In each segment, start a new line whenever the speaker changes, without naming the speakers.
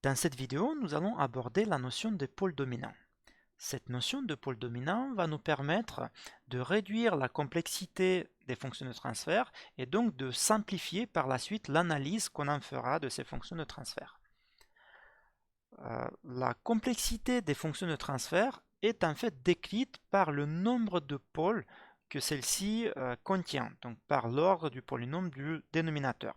Dans cette vidéo, nous allons aborder la notion de pôle dominant. Cette notion de pôle dominant va nous permettre de réduire la complexité des fonctions de transfert et donc de simplifier par la suite l'analyse qu'on en fera de ces fonctions de transfert. La complexité des fonctions de transfert est en fait décrite par le nombre de pôles que celle-ci contient, donc par l'ordre du polynôme du dénominateur.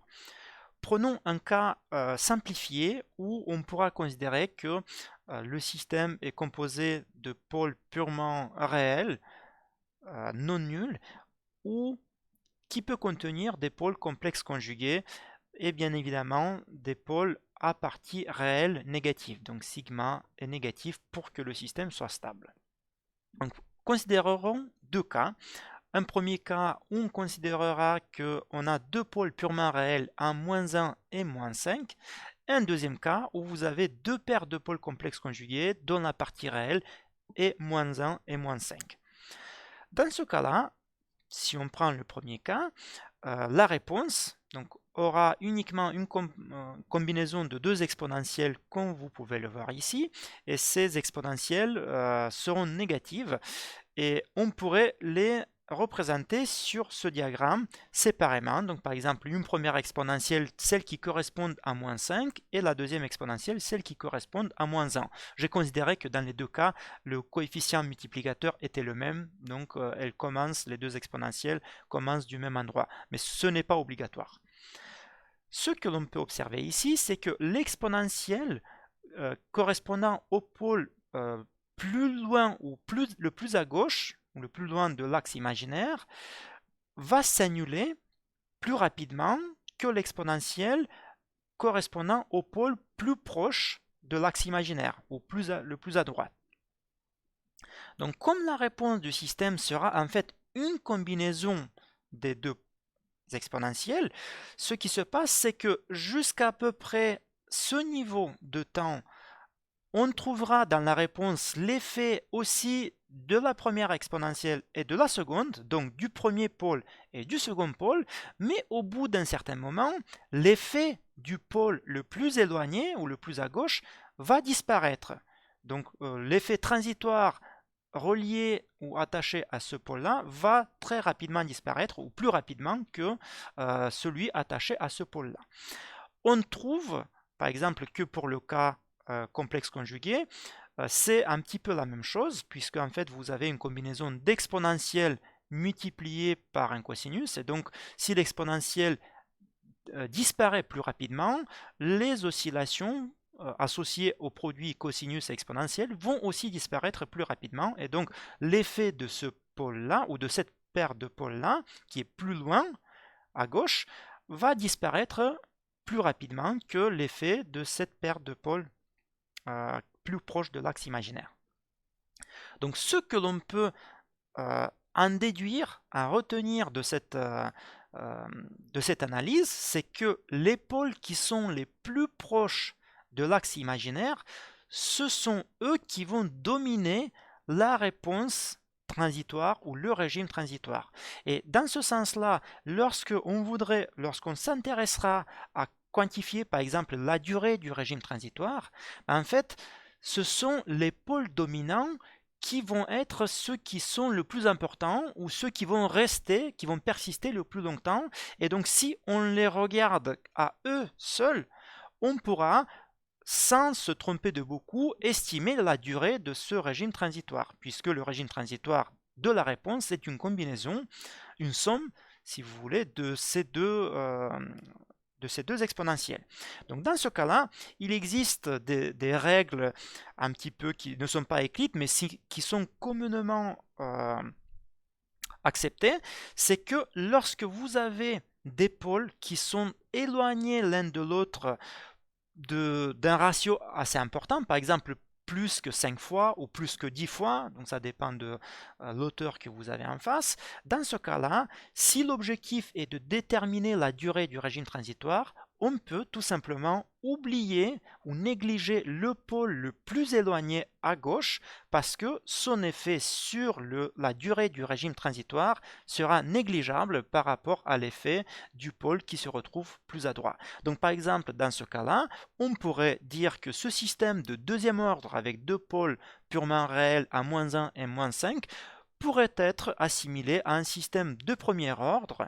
Prenons un cas simplifié où on pourra considérer que le système est composé de pôles purement réels, non nuls, ou qui peut contenir des pôles complexes conjugués et bien évidemment des pôles à partie réelle négative. Donc sigma est négatif pour que le système soit stable. Donc considérerons deux cas. Un premier cas où on considérera qu'on a deux pôles purement réels, un -1 et -5. Et un deuxième cas où vous avez deux paires de pôles complexes conjugués dont la partie réelle est -1 et -5. Dans ce cas-là, si on prend le premier cas, la réponse donc, aura uniquement une combinaison de deux exponentielles comme vous pouvez le voir ici. Et ces exponentielles seront négatives et on pourrait les représenter sur ce diagramme séparément. Donc par exemple, une première exponentielle, celle qui correspond à -5, et la deuxième exponentielle, celle qui correspond à -1. J'ai considéré que dans les deux cas, le coefficient multiplicateur était le même, donc les deux exponentielles commencent du même endroit. Mais ce n'est pas obligatoire. Ce que l'on peut observer ici, c'est que l'exponentielle correspondant au pôle plus loin ou le plus à gauche, ou le plus loin de l'axe imaginaire, va s'annuler plus rapidement que l'exponentielle correspondant au pôle plus proche de l'axe imaginaire, ou le plus à droite. Donc comme la réponse du système sera en fait une combinaison des deux exponentielles, ce qui se passe, c'est que jusqu'à peu près ce niveau de temps, on trouvera dans la réponse l'effet aussi de la première exponentielle et de la seconde, donc du premier pôle et du second pôle, mais au bout d'un certain moment, l'effet du pôle le plus éloigné ou le plus à gauche va disparaître. Donc l'effet transitoire relié ou attaché à ce pôle-là va très rapidement disparaître, ou plus rapidement que celui attaché à ce pôle-là. On trouve, par exemple, que pour le cas complexe conjugué, c'est un petit peu la même chose, puisque en fait vous avez une combinaison d'exponentielles multipliées par un cosinus, et donc si l'exponentielle disparaît plus rapidement, les oscillations associées au produit cosinus exponentiel vont aussi disparaître plus rapidement, et donc l'effet de ce pôle-là, ou de cette paire de pôles-là, qui est plus loin à gauche, va disparaître plus rapidement que l'effet de cette paire de pôles plus proche de l'axe imaginaire. Donc ce que l'on peut en déduire, en retenir de cette analyse, c'est que les pôles qui sont les plus proches de l'axe imaginaire, ce sont eux qui vont dominer la réponse transitoire ou le régime transitoire. Et dans ce sens-là, lorsqu'on s'intéressera à quantifier par exemple la durée du régime transitoire, en fait, ce sont les pôles dominants qui vont être ceux qui sont le plus importants ou ceux qui vont rester, qui vont persister le plus longtemps. Et donc si on les regarde à eux seuls, on pourra, sans se tromper de beaucoup, estimer la durée de ce régime transitoire, puisque le régime transitoire de la réponse est une combinaison, une somme, si vous voulez, de ces deux exponentielles. Donc dans ce cas-là, il existe des règles un petit peu qui ne sont pas écrites, mais qui sont communément acceptées. C'est que lorsque vous avez des pôles qui sont éloignés l'un de l'autre d'un ratio assez important, par exemple plus que 5 fois ou plus que 10 fois, donc ça dépend de l'auteur que vous avez en face. Dans ce cas-là, si l'objectif est de déterminer la durée du régime transitoire, on peut tout simplement oublier ou négliger le pôle le plus éloigné à gauche parce que son effet sur la durée du régime transitoire sera négligeable par rapport à l'effet du pôle qui se retrouve plus à droite. Donc par exemple, dans ce cas-là, on pourrait dire que ce système de deuxième ordre avec deux pôles purement réels à -1 et -5 pourrait être assimilé à un système de premier ordre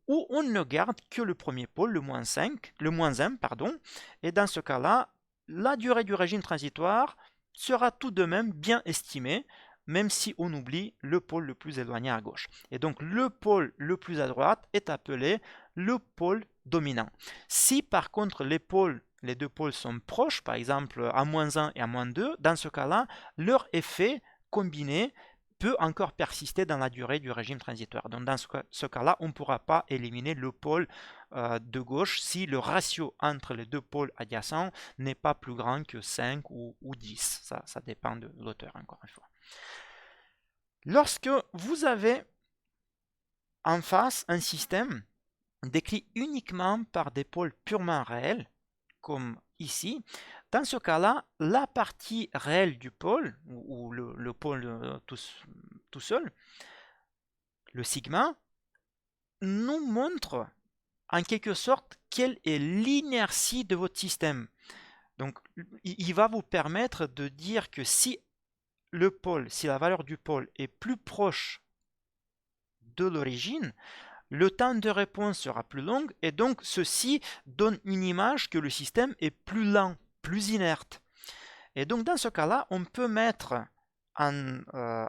où on ne garde que le premier pôle, le -1, pardon, et dans ce cas-là, la durée du régime transitoire sera tout de même bien estimée, même si on oublie le pôle le plus éloigné à gauche. Et donc le pôle le plus à droite est appelé le pôle dominant. Si par contre les deux pôles sont proches, par exemple à -1 et à -2, dans ce cas-là, leur effet combiné peut encore persister dans la durée du régime transitoire. Donc dans ce cas-là, on ne pourra pas éliminer le pôle de gauche si le ratio entre les deux pôles adjacents n'est pas plus grand que 5 ou 10. Ça dépend de l'auteur, encore une fois. Lorsque vous avez en face un système décrit uniquement par des pôles purement réels, comme ici, dans ce cas-là, la partie réelle du pôle, ou le pôle tout seul, le sigma, nous montre en quelque sorte quelle est l'inertie de votre système. Donc, il va vous permettre de dire que si la valeur du pôle est plus proche de l'origine, le temps de réponse sera plus long et donc ceci donne une image que le système est plus lent, plus inerte. Et donc dans ce cas-là, on peut mettre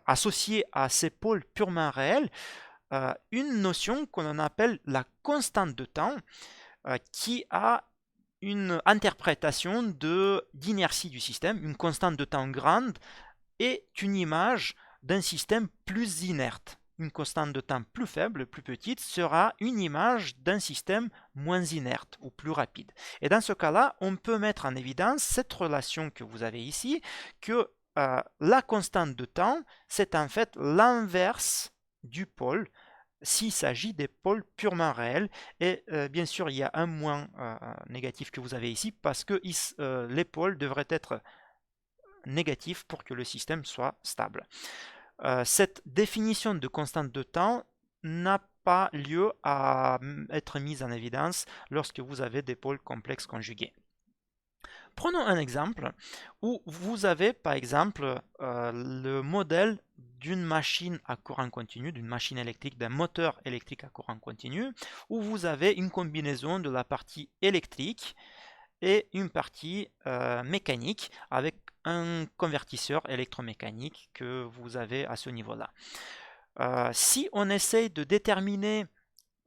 associé à ces pôles purement réels une notion qu'on appelle la constante de temps qui a une interprétation d'inertie du système. Une constante de temps grande est une image d'un système plus inerte. Une constante de temps plus faible, plus petite, sera une image d'un système moins inerte ou plus rapide. Et dans ce cas-là, on peut mettre en évidence cette relation que vous avez ici, que la constante de temps, c'est en fait l'inverse du pôle s'il s'agit des pôles purement réels. Et bien sûr, il y a un moins négatif que vous avez ici parce que les pôles devraient être négatifs pour que le système soit stable. Cette définition de constante de temps n'a pas lieu à être mise en évidence lorsque vous avez des pôles complexes conjugués. Prenons un exemple où vous avez par exemple le modèle d'une machine à courant continu, d'une machine électrique, d'un moteur électrique à courant continu, où vous avez une combinaison de la partie électrique et une partie mécanique avec un convertisseur électromécanique que vous avez à ce niveau-là. Si on essaye de déterminer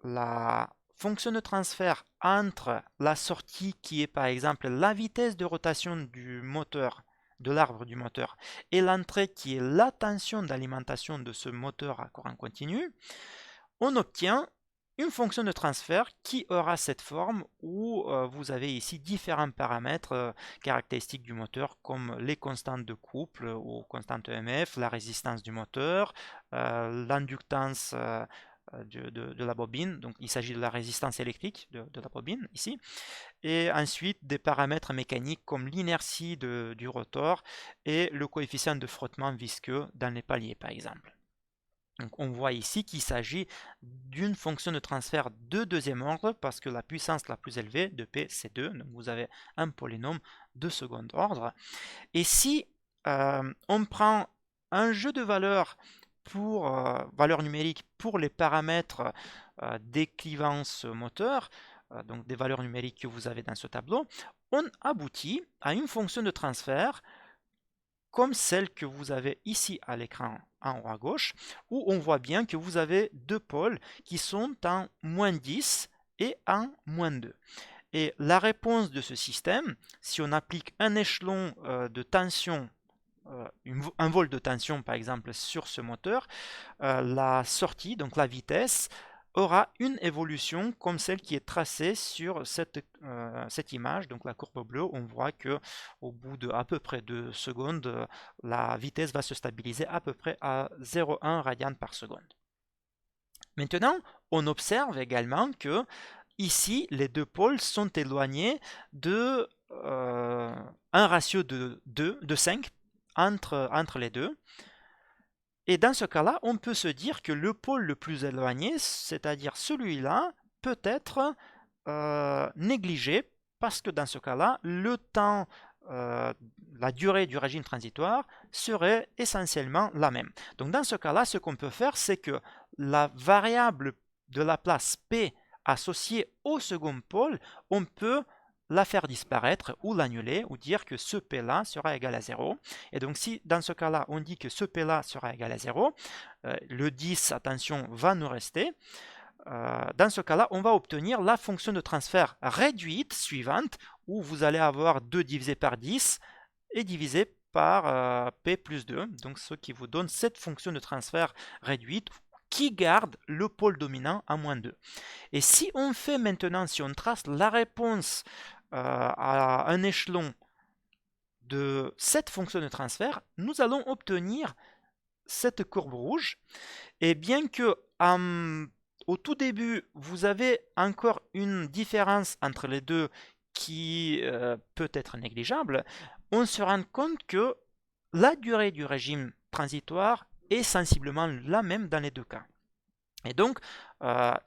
la fonction de transfert entre la sortie qui est par exemple la vitesse de rotation du moteur, de l'arbre du moteur, et l'entrée qui est la tension d'alimentation de ce moteur à courant continu, on obtient une fonction de transfert qui aura cette forme où vous avez ici différents paramètres caractéristiques du moteur comme les constantes de couple ou constantes EMF, la résistance du moteur, l'inductance de la bobine, donc il s'agit de la résistance électrique de la bobine ici, et ensuite des paramètres mécaniques comme l'inertie du rotor et le coefficient de frottement visqueux dans les paliers par exemple. Donc on voit ici qu'il s'agit d'une fonction de transfert de deuxième ordre parce que la puissance la plus élevée de P c'est 2, donc vous avez un polynôme de second ordre. Et si on prend un jeu de valeurs pour valeurs numériques pour les paramètres d'équivance moteur, donc des valeurs numériques que vous avez dans ce tableau, on aboutit à une fonction de transfert comme celle que vous avez ici à l'écran en haut à gauche, où on voit bien que vous avez deux pôles qui sont en -10 et en -2. Et la réponse de ce système, si on applique un échelon de tension, un volt de tension par exemple sur ce moteur, la sortie, donc la vitesse, aura une évolution comme celle qui est tracée sur cette image, donc la courbe bleue. On voit que au bout de à peu près 2 secondes, la vitesse va se stabiliser à peu près à 0,1 radian par seconde. Maintenant, on observe également que ici, les deux pôles sont éloignés de un ratio de 5 entre les deux. Et dans ce cas-là, on peut se dire que le pôle le plus éloigné, c'est-à-dire celui-là, peut être négligé parce que dans ce cas-là, le temps, la durée du régime transitoire serait essentiellement la même. Donc dans ce cas-là, ce qu'on peut faire, c'est que la variable de la place P associée au second pôle, on peut la faire disparaître ou l'annuler ou dire que ce P-là sera égal à 0. Et donc si dans ce cas-là, on dit que ce P-là sera égal à 0, le 10, attention, va nous rester. Dans ce cas-là, on va obtenir la fonction de transfert réduite suivante, où vous allez avoir 2 divisé par 10 et divisé par P plus 2, donc ce qui vous donne cette fonction de transfert réduite qui garde le pôle dominant à moins 2. Et si on fait maintenant, si on trace la réponse à un échelon de cette fonction de transfert, nous allons obtenir cette courbe rouge. Et bien que au tout début, vous avez encore une différence entre les deux qui peut être négligeable, on se rend compte que la durée du régime transitoire est sensiblement la même dans les deux cas. Et donc,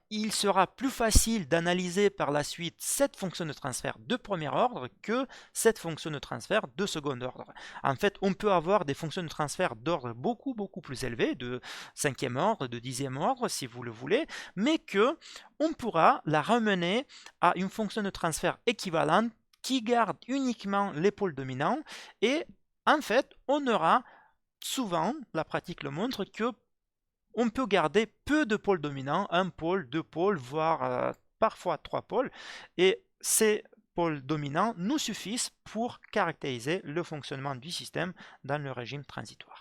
il sera plus facile d'analyser par la suite cette fonction de transfert de premier ordre que cette fonction de transfert de second ordre. En fait, on peut avoir des fonctions de transfert d'ordre beaucoup plus élevé, de cinquième ordre, de dixième ordre, si vous le voulez, mais que on pourra la ramener à une fonction de transfert équivalente qui garde uniquement les pôles dominants, et en fait, on aura souvent, la pratique le montre, que on peut garder peu de pôles dominants, un pôle, deux pôles, voire parfois trois pôles, et ces pôles dominants nous suffisent pour caractériser le fonctionnement du système dans le régime transitoire.